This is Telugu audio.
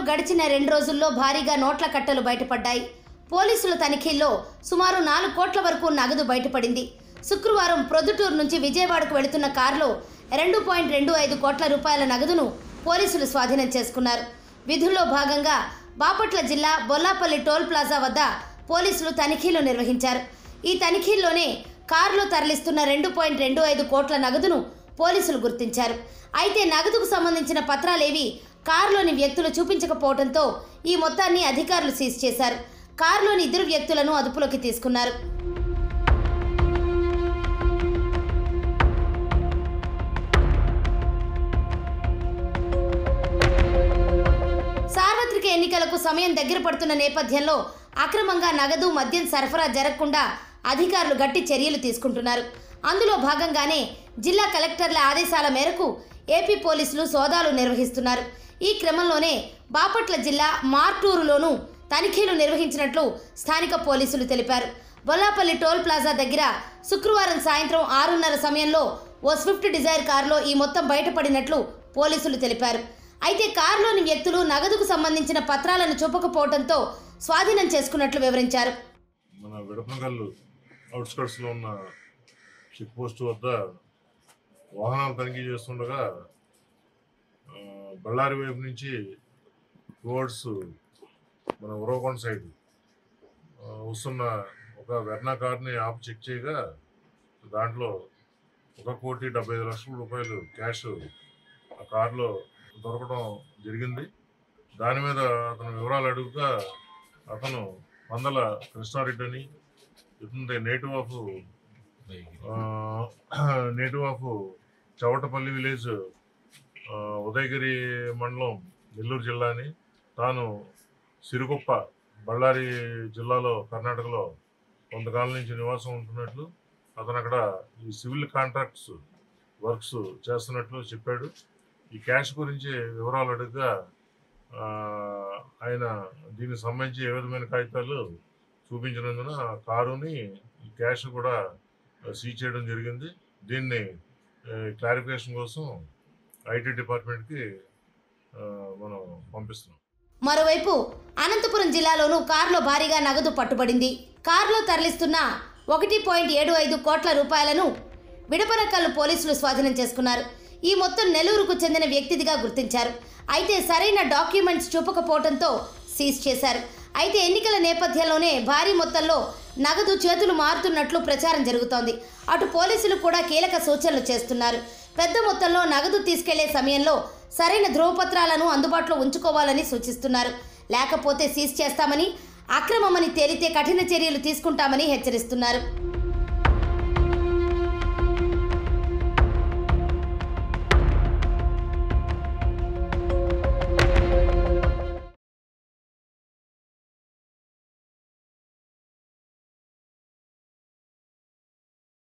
గడిచిన 2 రోజుల్లో భారీగా నోట్ల కట్టలు బయటపడ్డాయి. పోలీసుల తనిఖీల్లో సుమారు 4 కోట్ల వరకు నగదు బయటపడింది. శుక్రవారం ప్రొద్దుటూరు నుంచి విజయవాడకు వెళుతున్న కారులో 2.25 కోట్ల రూపాయల నగదును పోలీసులు స్వాధీనం చేసుకున్నారు. విధుల్లో భాగంగా బాపట్ల జిల్లా బొల్లాపల్లి టోల్ ప్లాజా వద్ద పోలీసులు తనిఖీలు నిర్వహించారు. ఈ తనిఖీల్లోనే కారులో తరలిస్తున్న 2.25 కోట్ల నగదును పోలీసులు గుర్తించారు. అయితే నగదుకు సంబంధించిన పత్రాలేవి కారులోని వ్యక్తులు చూపించకపోవడంతో ఈ మొత్తాన్ని అధికారులు సీజ్ చేశారు. కారులోని 2 వ్యక్తులను అదుపులోకి తీసుకున్నారు. సార్వత్రిక ఎన్నికలకు సమయం దగ్గర పడుతున్న నేపథ్యంలో అక్రమంగా నగదు, మద్యం సరఫరా జరగకుండా అధికారులు గట్టి చర్యలు తీసుకుంటున్నారు. అందులో భాగంగానే జిల్లా కలెక్టర్ల ఆదేశాల మేరకు ఏపీ పోలీసులు సోదాలు నిర్వహిస్తున్నారు. ఈ క్రమంలోనే బాపట్ల జిల్లా మార్టూరులోనూ తనిఖీలు నిర్వహించినట్లు స్థానిక పోలీసులు తెలిపారు. బొల్లాపల్లి టోల్ ప్లాజా దగ్గర శుక్రవారం సాయంత్రం 6:30 సమయంలో ఓ స్విఫ్ట్ డిజైర్ కారులో ఈ మొత్తం బయటపడినట్లు పోలీసులు తెలిపారు. అయితే కారులోని వ్యక్తులు నగదుకు సంబంధించిన పత్రాలను చూపకపోవడంతో స్వాధీనం చేసుకున్నట్లు వివరించారు. మన విడపనగల్లు అవుట్స్కట్స్లో ఉన్న చెక్ పోస్ట్ వద్ద వాహనాలు తనిఖీ చేస్తుండగా బళ్ళారి వైపు నుంచి టువర్డ్స్ మన ఉరవకొండ సైడ్ వస్తున్న ఒక వెర్నా కార్ని ఆపు చెక్ చేయగా దాంట్లో 1,75,00,000 రూపాయలు క్యాష్ ఆ కారులో దొరకడం జరిగింది. దాని మీద అతను వివరాలు అడుగుగా అతను మందల కృష్ణారెడ్డి అని ఇతని native of Chavatapalli village, Udayagiri మండలం, నెల్లూరు జిల్లా అని, తాను సిరుగుప్ప బళ్ళారి జిల్లాలో కర్ణాటకలో కొంతకాలం నుంచి నివాసం ఉంటున్నట్లు, అతను అక్కడ ఈ సివిల్ కాంట్రాక్ట్స్ వర్క్స్ చేస్తున్నట్లు చెప్పాడు. ఈ క్యాష్ గురించి వివరాలు అడుగుగా ఆయన దీనికి సంబంధించి ఏ విధమైన కాగితాలు చూపించినందున కారుని ఈ క్యాష్ కూడా సీజ్ చేయడం జరిగింది. దీన్ని క్లారిఫికేషన్ కోసం ఐటీ డిపార్ట్మెంట్కి మనం పంపిస్తున్నాం. మరోవైపు అనంతపురం జిల్లాలోనూ కారులో భారీగా నగదు పట్టుబడింది. కారులో తరలిస్తున్న 1.75 కోట్ల రూపాయలను విడపనకల్లు పోలీసులు స్వాధీనం చేసుకున్నారు. ఈ మొత్తం నెల్లూరుకు చెందిన వ్యక్తిదిగా గుర్తించారు. అయితే సరైన డాక్యుమెంట్స్ చూపకపోవడంతో సీజ్ చేశారు. అయితే ఎన్నికల నేపథ్యంలోనే భారీ మొత్తంలో నగదు చేతులు మారుతున్నట్లు ప్రచారం జరుగుతోంది. అటు పోలీసులు కూడా కీలక సూచనలు చేస్తున్నారు. పెద్ద మొత్తంలో నగదు తీసుకెళ్లే సమయంలో సరైన ధ్రువపత్రాలను అందుబాటులో ఉంచుకోవాలని సూచిస్తున్నారు. లేకపోతే సీజ్ చేస్తామని, అక్రమమని తేలితే కఠిన చర్యలు తీసుకుంటామని హెచ్చరిస్తున్నారు.